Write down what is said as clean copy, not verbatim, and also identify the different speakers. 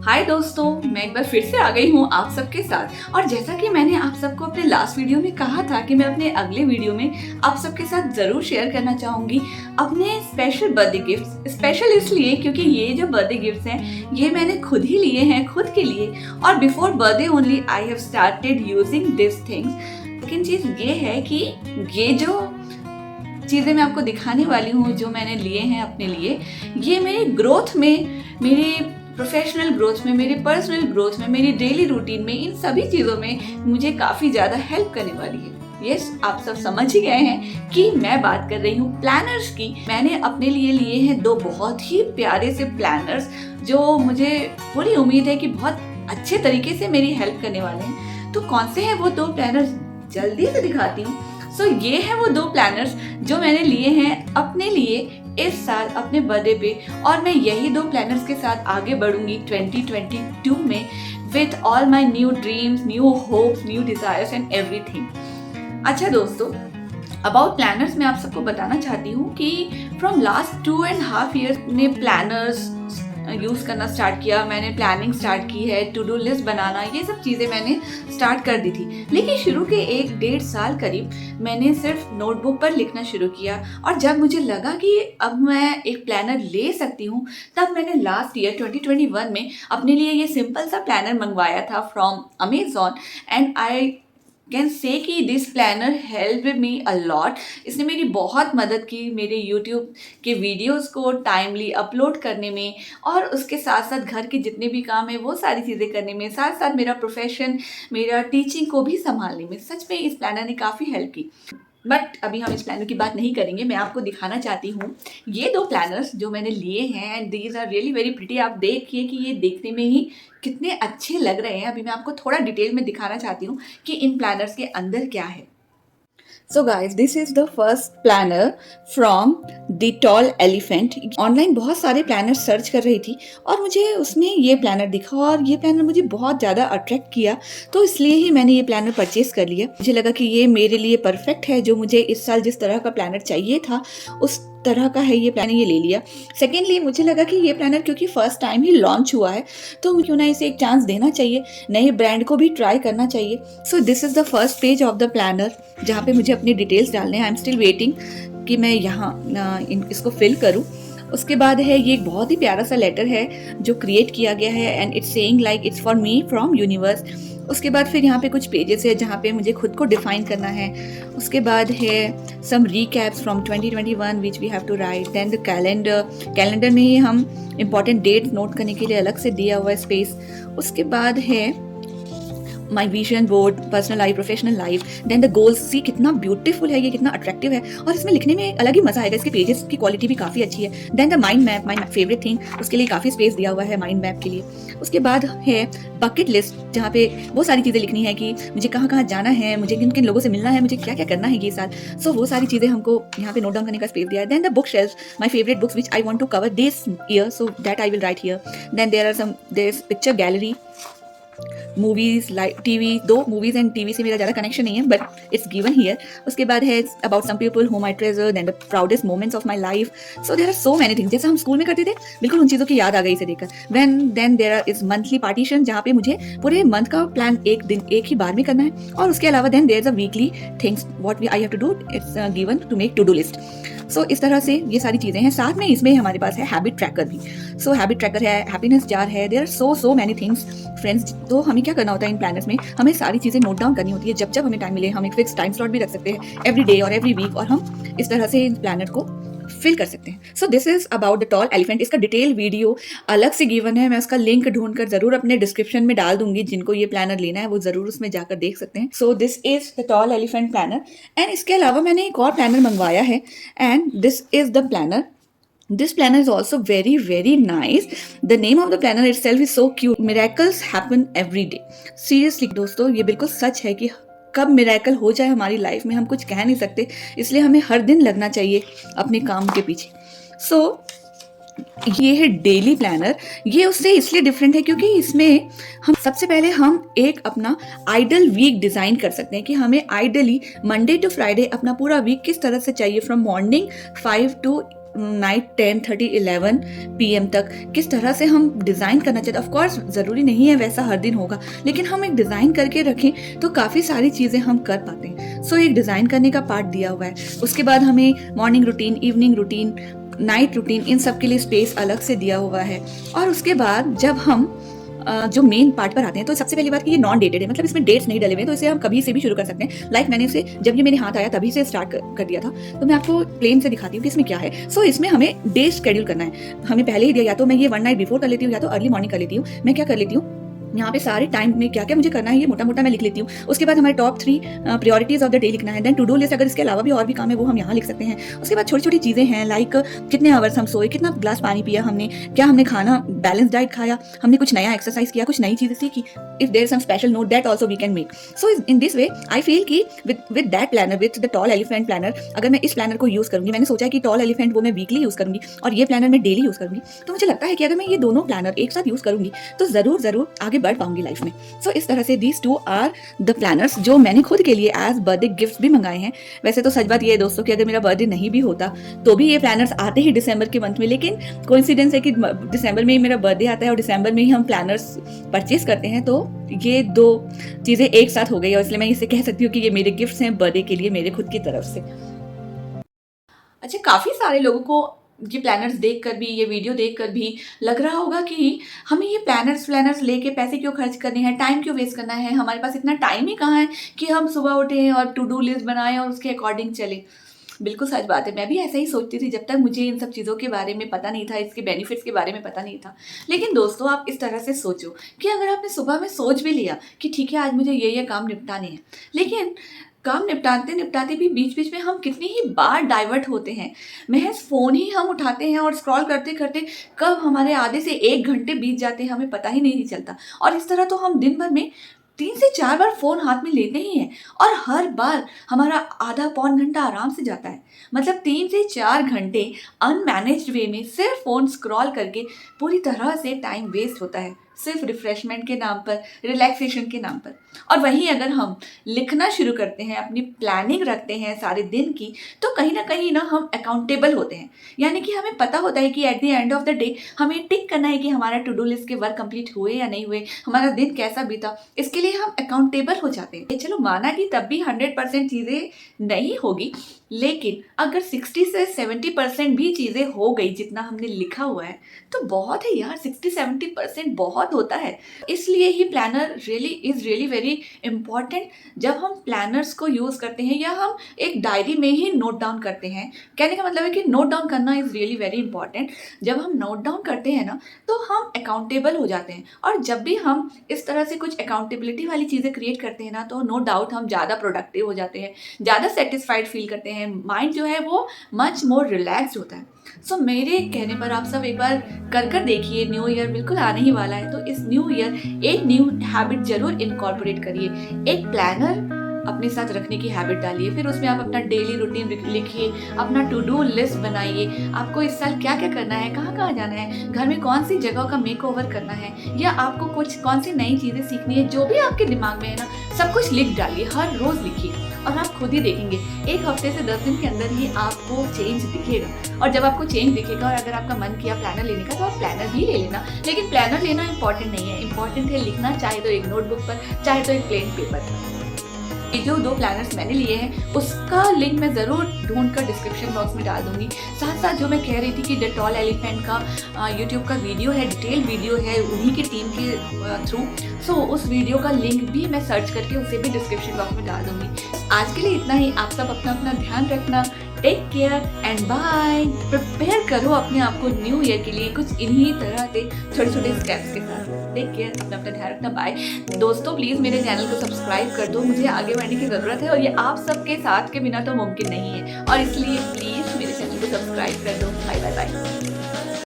Speaker 1: हाय दोस्तों, मैं एक बार फिर से आ गई हूँ आप सबके साथ। और जैसा कि मैंने आप सबको अपने लास्ट वीडियो में कहा था कि मैं अपने अगले वीडियो में आप सबके साथ ज़रूर शेयर करना चाहूँगी अपने स्पेशल बर्थडे गिफ्ट्स। स्पेशल इसलिए क्योंकि ये जो बर्थडे गिफ्ट्स हैं ये मैंने खुद ही लिए हैं, खुद के लिए। और before birthday only I have started using this things. लेकिन चीज़ ये है कि ये जो चीज़ें मैं आपको दिखाने वाली हूँ जो मैंने लिए हैं अपने लिए, ये मेरे ग्रोथ में, मेरे प्रोफेशनल ग्रोथ में, मेरे पर्सनल ग्रोथ में, मेरी डेली रूटीन में, इन सभी चीज़ों में मुझे काफ़ी ज़्यादा हेल्प करने वाली है। यस, आप सब समझ ही गए हैं कि मैं बात कर रही हूँ प्लानर्स की। मैंने अपने लिए लिए हैं दो बहुत ही प्यारे से प्लानर्स जो मुझे पूरी उम्मीद है कि बहुत अच्छे तरीके से मेरी हेल्प करने वाले हैं। तो कौन से हैं वो दो प्लानर्स, जल्दी से दिखाती हूँ। ये है वो दो प्लानर्स जो मैंने लिए हैं अपने लिए इस साल अपने बर्थडे पे, और मैं यही दो प्लानर्स के साथ आगे बढ़ूंगी 2022 में with all my new dreams, new hopes, new desires and everything. अच्छा दोस्तों, अबाउट प्लानर्स मैं आप सबको बताना चाहती हूँ कि फ्रॉम लास्ट 2.5 years ने प्लानर्स यूज़ करना स्टार्ट किया। मैंने प्लानिंग स्टार्ट की है, टू डू लिस्ट बनाना, ये सब चीज़ें मैंने स्टार्ट कर दी थी। लेकिन शुरू के 1-1.5 साल करीब मैंने सिर्फ नोटबुक पर लिखना शुरू किया, और जब मुझे लगा कि अब मैं एक प्लानर ले सकती हूँ, तब मैंने लास्ट ईयर 2021 में अपने लिए ये सिंपल सा प्लानर मंगवाया था from Amazon. And I can say कि this planner help me a lot. इसने मेरी बहुत मदद की मेरे यूट्यूब के वीडियोस को टाइमली अपलोड करने में, और उसके साथ साथ घर के जितने भी काम है वो सारी चीज़ें करने में, साथ साथ मेरा प्रोफेशन, मेरा टीचिंग को भी संभालने में सच में इस प्लानर ने काफ़ी हेल्प की। बट अभी हम इस प्लानर की बात नहीं करेंगे। मैं आपको दिखाना चाहती हूँ ये दो प्लानर्स जो मैंने लिए हैं, and these are really very pretty. आप देखिए कि ये देखने में ही कितने अच्छे लग रहे हैं। अभी मैं आपको थोड़ा डिटेल में दिखाना चाहती हूँ कि इन प्लानर्स के अंदर क्या है। So guys, this is the first planner from The Tall Elephant. Online बहुत सारे प्लानर सर्च कर रही थी और मुझे उसमें ये प्लानर दिखा, और ये प्लानर मुझे बहुत ज़्यादा अट्रैक्ट किया, तो इसलिए ही मैंने ये प्लानर परचेज कर लिया। मुझे लगा कि ये मेरे लिए परफेक्ट है, जो मुझे इस साल जिस तरह का प्लानर चाहिए था उस तरह का है ये प्लानर, ये ले लिया। सेकेंडली मुझे लगा कि ये प्लानर क्योंकि फर्स्ट टाइम ही लॉन्च हुआ है, तो क्यों ना इसे एक चांस देना चाहिए, नए ब्रांड को भी ट्राई करना चाहिए। So this is the first page of the planner जहाँ पे मुझे अपनी डिटेल्स डालने हैं। आई एम स्टिल वेटिंग कि मैं यहाँ इसको फिल करूँ। उसके बाद है ये एक बहुत ही प्यारा सा लेटर है जो क्रिएट किया गया है, and it's saying like it's for me from universe. उसके बाद फिर यहाँ पे कुछ पेजेस है जहाँ पे मुझे खुद को डिफाइन करना है। उसके बाद है some recaps from 2021 which we have to write. Then the calendar में ही हम इंपॉर्टेंट डेट नोट करने के लिए अलग से दिया हुआ है स्पेस। उसके बाद है my vision board, personal life, professional life, then the goals. See कितना ब्यूटीफुल है ये, कितना अट्रैक्टिव है, और इसमें लिखने में अलग ही मजा आएगा। इसके पेजेस की क्वालिटी भी काफ़ी अच्छी है। Then the mind map, my favourite thing, उसके लिए काफ़ी स्पेस दिया हुआ है माइंड मैप के लिए। उसके बाद है बकेट लिस्ट जहाँ पे वो सारी चीज़ें लिखनी है कि मुझे कहाँ कहाँ जाना है, मुझे किन किन लोगों से मिलना है, मुझे क्या क्या करना है ये साल। सो वो सारी चीज़ें हमको यहाँ पे नोट डाउन करने का स्पेस दिया है। Then the bookshelf, my favourite books which I want to cover this year, so that I will write here. Then there is picture gallery, movies, like TV. दो movies and TV से मेरा ज़्यादा connection नहीं है, but it's given here. उसके बाद है about some people whom I treasure, then the proudest moments of my life. So there are so many things, जैसे हम स्कूल में करते थे, बिल्कुल उन चीज़ों की याद आ गई इसे देखकर। Then there is monthly partition जहाँ पे मुझे पूरे मंथ का प्लान एक ही बार में करना है। और उसके अलावा then there is a weekly things what I have to do, it's given to make to do list. So इस तरह से ये सारी चीज़ें हैं। साथ में इसमें हमारे पास है हैबिट ट्रैकर भी। सो हैबिट ट्रैकर है, हैप्पीनेस जार है, there are so many things friends. तो हमें क्या करना होता है इन प्लानर्स में, हमें सारी चीज़ें नोट डाउन करनी होती है। जब हमें टाइम मिले, हम एक फिक्स टाइम स्लॉट भी रख सकते हैं एवरी डे और एवरी वीक, और हम इस तरह से इन प्लानर को फिल कर सकते हैं। So this is about the tall elephant. इसका डिटेल वीडियो अलग से गिवन है, मैं उसका लिंक ढूंढकर जरूर अपने डिस्क्रिप्शन में डाल दूंगी। जिनको ये प्लानर लेना है वो जरूर उसमें जाकर देख सकते हैं। So this is the tall elephant planner, and इसके अलावा मैंने एक और प्लानर मंगवाया है, and this is the planner. This planner is also very, very nice. The name of the planner itself is so cute. Miracles happen every day. Seriously दोस्तों, ये बिल्कुल सच है कि कब मिरेकल हो जाए हमारी लाइफ में हम कुछ कह नहीं सकते, इसलिए हमें हर दिन लगना चाहिए अपने काम के पीछे। सो ये है डेली प्लानर। ये उससे इसलिए डिफरेंट है क्योंकि इसमें हम सबसे पहले हम एक अपना आइडल वीक डिज़ाइन कर सकते हैं कि हमें आइडली मंडे टू फ्राइडे अपना पूरा वीक किस तरह से चाहिए, from morning 5 to night 10:30 11 PM तक किस तरह से हम डिज़ाइन करना चाहते हैं। ऑफ कोर्स ज़रूरी नहीं है वैसा हर दिन होगा, लेकिन हम एक डिज़ाइन करके रखें तो काफ़ी सारी चीज़ें हम कर पाते हैं। सो एक डिज़ाइन करने का पार्ट दिया हुआ है। उसके बाद हमें morning routine, evening routine, night routine, इन सब के लिए स्पेस अलग से दिया हुआ है। और उसके बाद जब हम जो मेन पार्ट पर आते हैं तो सबसे पहली बात कि ये नॉन डेटेड है, मतलब इसमें डेट्स नहीं डले हुए हैं, तो इसे हम कभी से भी शुरू कर सकते हैं। लाइक मैंने इसे जब ये मेरे हाथ आया तभी से स्टार्ट कर दिया था। तो मैं आपको प्लेन से दिखाती हूँ कि इसमें क्या है। सो इसमें हमें डे शेड्यूल करना है। हमें पहले ही दिया, या तो मैं ये 1 नाइट बिफोर कर लेती हूँ या तो अर्ली मॉर्निंग कर लेती हूँ। मैं क्या कर लेती हूँ, यहाँ पे सारे टाइम में क्या क्या मुझे करना है ये मोटा मोटा मैं लिख लेती हूँ। उसके बाद हमारे top 3 priorities of the day लिखना है। देन टू डू लिस्ट, अगर इसके अलावा भी और भी काम है वो हम यहाँ लिख सकते हैं। उसके बाद छोटी छोटी चीज़ें हैं, लाइक कितने आवर्स हम सोए, कितना ग्लास पानी पिया हमने, क्या हमने खाना बैलेंस डाइट खाया, हमने कुछ नया एक्सरसाइज किया, कुछ नई चीज़ें सीखी। If there some special note that also we can make. So in this way I feel कि with that planner, with the tall elephant planner, अगर मैं इस प्लानर को यूज़ करूँगी, मैंने सोचा है कि टॉल एलिफेंट वो मैं वीकली यूज़ करूँगी और ये प्लानर मैं डेली यूज़ करूँगी, तो मुझे लगता है कि अगर मैं ये दोनों प्लानर एक साथ यूज़ करूँगी तो ज़रूर आगे बढ़ पाऊंगी लाइफ में। सो इस तरह से दीज 2 आर द प्लानर्स जो मैंने खुद के लिए एज बर्थडे गिफ्ट भी मंगाए हैं। वैसे तो सच बात ये है दोस्तों कि अगर मेरा बर्थडे नहीं भी होता तो भी ये प्लानर्स आते ही दिसंबर के मंथ में, लेकिन कोइंसिडेंस है कि दिसंबर में ही मेरा बर्थडे आता है और दिसंबर में ही हम प्लानर्स परचेज करते हैं, तो ये 2 चीज़ें एक साथ हो गई और इसलिए मैं इसे कह सकती हूँ कि ये मेरे गिफ्ट्स हैं बर्थडे के लिए मेरे खुद की तरफ से। अच्छा, काफ़ी सारे लोगों को ये प्लानर्स देखकर भी, ये वीडियो देखकर भी लग रहा होगा कि हमें ये प्लानर्स लेके पैसे क्यों खर्च करने हैं, टाइम क्यों वेस्ट करना है, हमारे पास इतना टाइम ही कहाँ है कि हम सुबह उठें और टू डू लिस्ट बनाएं और उसके अकॉर्डिंग चलें। बिल्कुल सच बात है, मैं भी ऐसा ही सोचती थी जब तक मुझे इन सब चीज़ों के बारे में पता नहीं था, इसके बेनिफिट्स के बारे में पता नहीं था। लेकिन दोस्तों आप इस तरह से सोचो कि अगर आपने सुबह में सोच भी लिया कि ठीक है आज मुझे ये काम निपटाने हैं, लेकिन काम निपटाते निपटाते भी बीच बीच में हम कितनी ही बार डाइवर्ट होते हैं। महज फ़ोन ही हम उठाते हैं और स्क्रॉल करते करते कब हमारे आधे से 1 घंटे बीत जाते हैं हमें पता ही नहीं चलता। और इस तरह तो हम दिन भर में 3 से 4 बार फ़ोन हाथ में लेते ही हैं और हर बार हमारा आधा पौन घंटा आराम से जाता है। मतलब 3 से 4 घंटे अनमैनेज्ड वे में सिर्फ फ़ोन स्क्रॉल करके पूरी तरह से टाइम वेस्ट होता है, सिर्फ रिफ्रेशमेंट के नाम पर, रिलैक्सेशन के नाम पर। और वहीं अगर हम लिखना शुरू करते हैं, अपनी प्लानिंग रखते हैं सारे दिन की, तो कहीं ना हम अकाउंटेबल होते हैं। यानी कि हमें पता होता है कि at the end of the day हमें टिक करना है कि हमारा टू डू लिस्ट के वर्क कंप्लीट हुए या नहीं हुए, हमारा दिन कैसा बीता, इसके लिए हम अकाउंटेबल हो जाते हैं। चलो माना कि तब भी 100% चीज़ें नहीं होगी, लेकिन अगर 60 से 70% भी चीज़ें हो गई जितना हमने लिखा हुआ है तो बहुत है यार। 60-70% बहुत होता है। इसलिए ही planner is really very important. जब हम प्लानर्स को यूज़ करते हैं या हम एक डायरी में ही नोट डाउन करते हैं, कहने का मतलब है कि नोट डाउन करना इज़ रियली वेरी इंपॉर्टेंट। जब हम नोट डाउन करते हैं ना तो हम अकाउंटेबल हो जाते हैं, और जब भी हम इस तरह से कुछ अकाउंटेबिलिटी वाली चीज़ें क्रिएट करते हैं ना तो नो डाउट हम ज़्यादा प्रोडक्टिव हो जाते हैं, ज़्यादा सेटिस्फाइड फील करते हैं, माइंड जो है वो मच मोर रिलैक्स्ड होता है। सो मेरे कहने पर आप सब एक बार कर देखिए। न्यू ईयर बिल्कुल आने ही वाला है, तो इस न्यू ईयर एक न्यू हैबिट जरूर इनकॉर्पोरेट करिए। एक प्लानर अपने साथ रखने की हैबिट डालिए, फिर उसमें आप अपना डेली रूटीन लिखिए, अपना टू डू लिस्ट बनाइए। आपको इस साल क्या क्या करना है, कहाँ कहाँ जाना है, घर में कौन सी जगह का मेक ओवर करना है, या आपको कौन सी नई चीज़ें सीखनी है, जो भी आपके दिमाग में है ना सब कुछ लिख डालिए, हर रोज़ लिखिए और आप खुद ही देखेंगे 1 हफ्ते से 10 दिन के अंदर ही आपको चेंज दिखेगा। और जब आपको चेंज दिखेगा और अगर आपका मन किया प्लानर लेने का तो आप प्लानर भी ले लेना, लेकिन प्लानर लेना इंपॉर्टेंट नहीं है, इंपॉर्टेंट है लिखना, चाहे तो एक नोटबुक पर चाहे तो एक प्लेन पेपर पर। ये जो 2 प्लानर्स मैंने लिए हैं उसका लिंक मैं ज़रूर ढूंढ कर डिस्क्रिप्शन बॉक्स में डाल दूंगी। साथ साथ जो मैं कह रही थी कि द टॉल एलिफेंट का यूट्यूब का वीडियो है, डिटेल वीडियो है उन्हीं की टीम के थ्रू, सो उस वीडियो का लिंक भी मैं सर्च करके उसे भी डिस्क्रिप्शन बॉक्स में डाल दूंगी। आज के लिए इतना ही। आप सब अपना ध्यान रखना। Take care and bye. Prepare करो अपने आप को न्यू ईयर के लिए कुछ इन्हीं तरह से छोटे छोटे स्टेप्स के साथ। टेक केयर, अपना ध्यान रखना। बाय दोस्तों, प्लीज़ मेरे चैनल को सब्सक्राइब कर दो, मुझे आगे बढ़ने की ज़रूरत है और ये आप सबके साथ के बिना तो मुमकिन नहीं है, और इसलिए प्लीज़ मेरे चैनल को सब्सक्राइब कर दो। Bye bye bye.